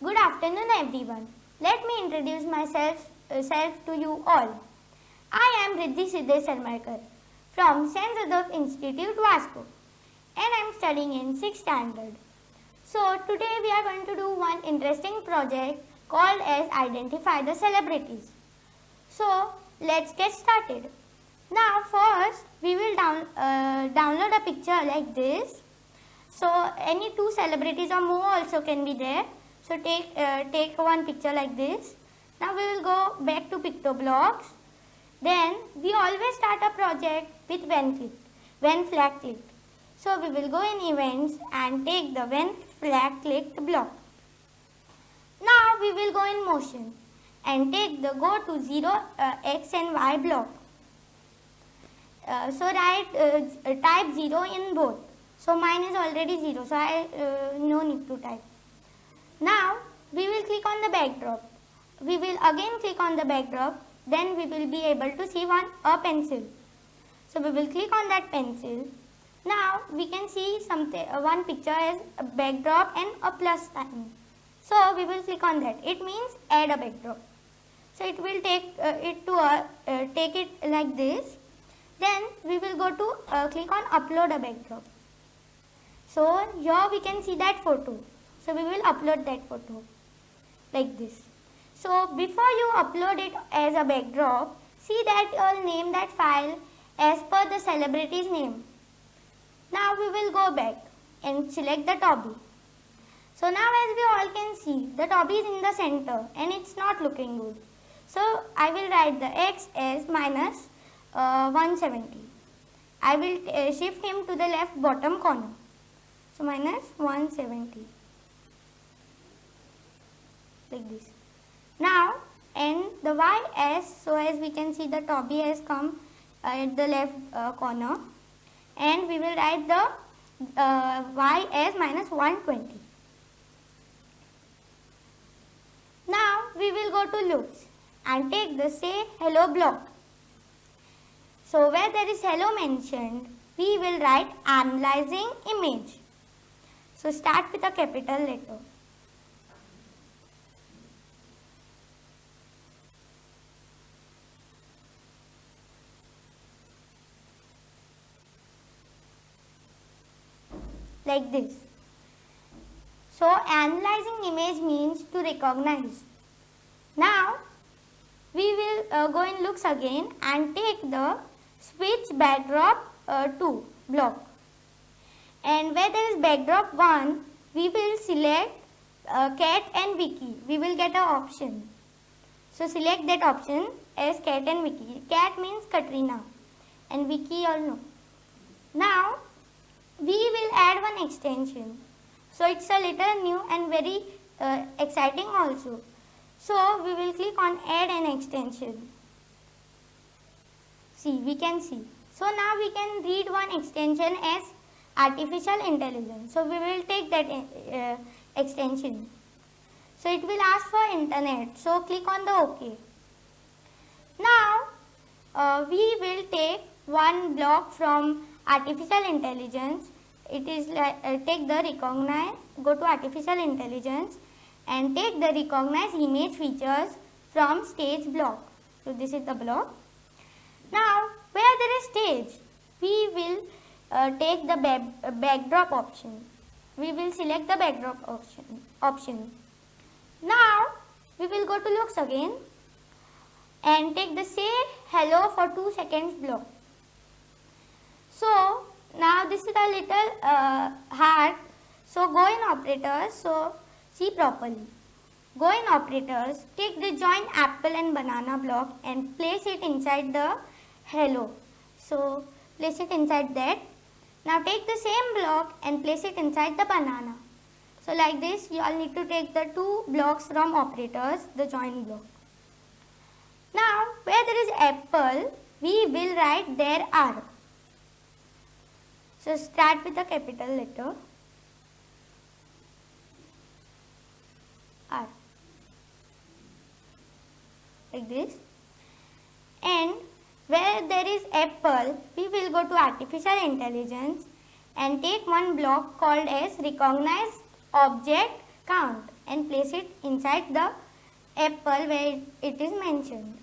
Good afternoon everyone. Let me introduce myself to you all. I am Riddhi Siddesh Sarmarkar from St. Rudolph Institute, Vasco, and I am studying in 6th standard. So today we are going to do one interesting project called as Identify the Celebrities. So let's get started. Now first we will download a picture like this. So any two celebrities or more also can be there. So take one picture like this. Now we will go back to PictoBlocks. Then we always start a project with when flag clicked. So we will go in events and take the when flag clicked block. Now we will go in motion and take the go to 0 x and y block. Type 0 in both. So mine is already 0, so I no need to type. Now we will click on the backdrop. We will again click on the backdrop. Then we will be able to see a pencil. So we will click on that pencil. Now we can see one picture as a backdrop and a plus sign. So we will click on that. It means add a backdrop. So it will take take it like this. Then we will go to click on upload a backdrop. So here we can see that photo. So we will upload that photo like this. So before you upload it as a backdrop, see that you'll name that file as per the celebrity's name. Now we will go back and select the Toby. So now as we all can see, the Toby is in the center and it's not looking good. So I will write the X as minus 170. I will shift him to the left bottom corner. So minus 170. Like this. Now and the Y as, so as we can see the Toby has come at the left corner, and we will write the Y as minus 120. Now we will go to looks and take the say hello block. So where there is hello mentioned, we will write analyzing image. So start with a capital letter. Like this. So analyzing image means to recognize. Now we will go in looks again and take the switch backdrop to block. And where there is backdrop 1, we will select cat and Vicky. We will get an option. So select that option as cat and Vicky. Cat means Katrina and Vicky all know. Now we will add one extension. So it's a little new and very exciting also. So we will click on add an extension. See, we can see. So now we can read one extension as artificial intelligence. So we will take that extension. So it will ask for internet. So click on the OK. Now we will take one block from artificial intelligence. It is like take the recognize, go to artificial intelligence and take the recognize image features from stage block. So this is the block. Now where there is stage, we will take the backdrop option. We will select the backdrop option. Now we will go to looks again and take the say hello for 2 seconds block. So now this is a little hard. So go in operators. So see properly. Go in operators. Take the join apple and banana block and place it inside the hello. So place it inside that. Now take the same block and place it inside the banana. So like this you all need to take the 2 blocks from operators, the join block. Now where there is apple, we will write there are. So start with a capital letter R. Like this. And where there is apple, we will go to artificial intelligence and take one block called as recognize object count. and place it inside the apple where it is mentioned.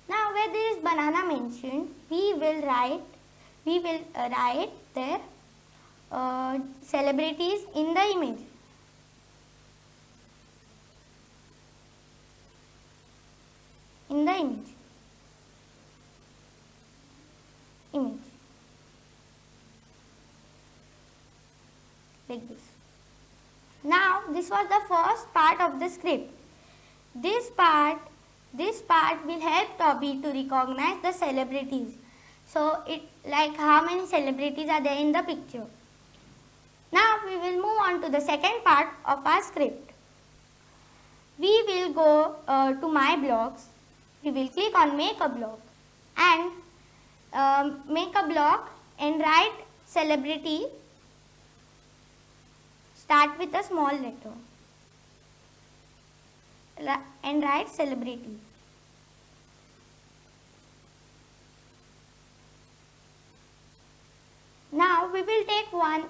Now where there is banana mentioned, we will write their celebrities in the image. Image like this. Now this was the first part of the script. This part will help Toby to recognize the celebrities. So it like how many celebrities are there in the picture. Now we will move on to the second part of our script. We will go to My Blocks. We will click on Make a Block and make a block and write celebrity. Start with a small letter and write celebrity. Now we will take one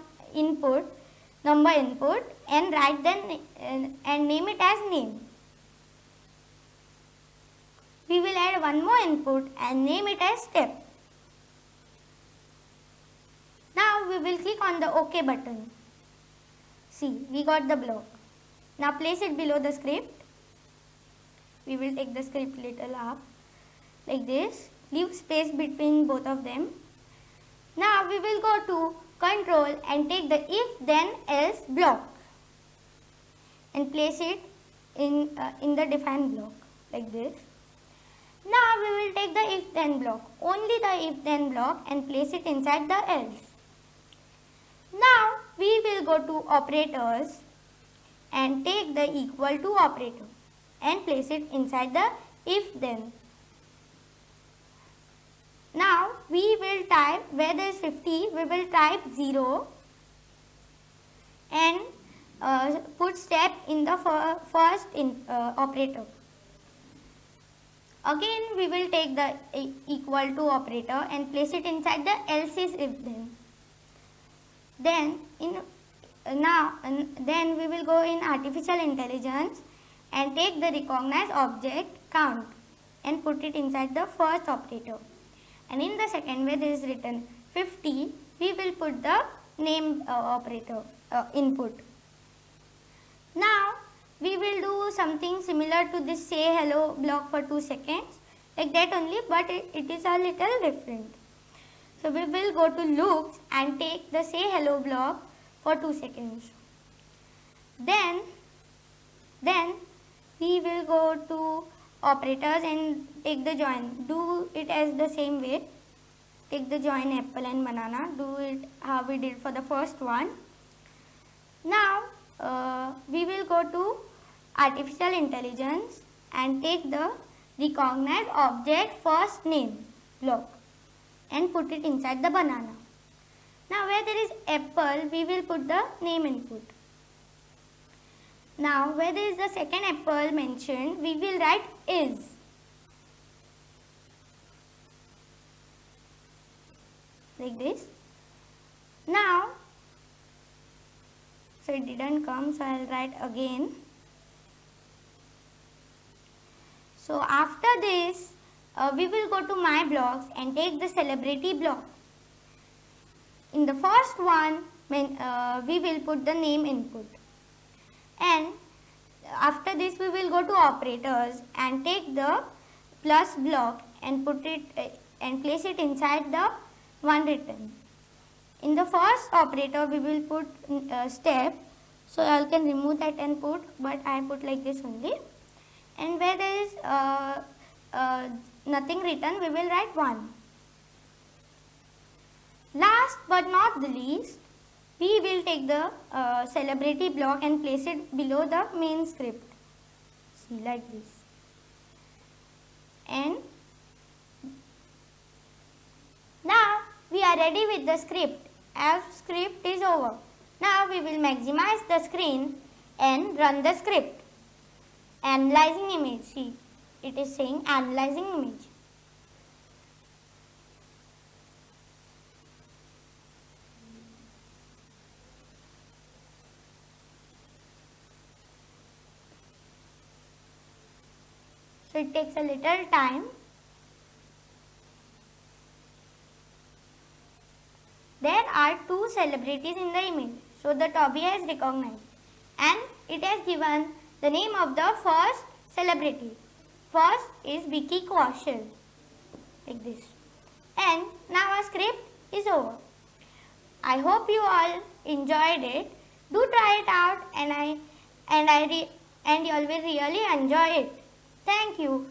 number input and write then and name it as name. We will add one more input and name it as step. Now we will click on the OK button. See, we got the block. Now place it below the script. We will take the script little up like this. Leave space between both of them. Now we will go to control and take the if then else block and place it in the define block like this. Now we will take the if then block, only the if then block, and place it inside the else. Now we will go to operators and take the equal to operator and place it inside the if then. Now we will type, where there is 50, we will type 0 and put step in the first operator. Again we will take the equal to operator and place it inside the else is if then. Then we will go in artificial intelligence and take the recognize object count and put it inside the first operator. And in the second where there is written 50, we will put the name operator input. Now we will do something similar to this say hello block for 2 seconds like that only, but it is a little different. So we will go to loops and take the say hello block for 2 seconds. Then we will go to operators and take the join. Do it as the same way. Take the join apple and banana. Do it how we did for the first one. Now we will go to artificial intelligence and take the recognize object first name block and put it inside the banana. Now where there is apple, we will put the name input. Now where there is the second apple mentioned, we will write is. Like this. Now, so it didn't come, so I will write again. So after this, we will go to my blocks and take the celebrity block. In the first one, we will put the name input. And after this, we will go to operators and take the plus block and put it and place it inside the one written. In the first operator, we will put step. So I can remove that and put, but I put like this only. And where there is nothing written, we will write 1. Last but not the least, we will take the celebrity block and place it below the main script. See, like this. And now we are ready with the script. Our script is over. Now we will maximize the screen and run the script. Analyzing image. See, it is saying analyzing image. So it takes a little time. There are two celebrities in the image. So the Toby has recognized and it has given the name of the first celebrity. First is Vicky Kaushal, like this. And now our script is over. I hope you all enjoyed it. Do try it out and you all will really enjoy it. Thank you.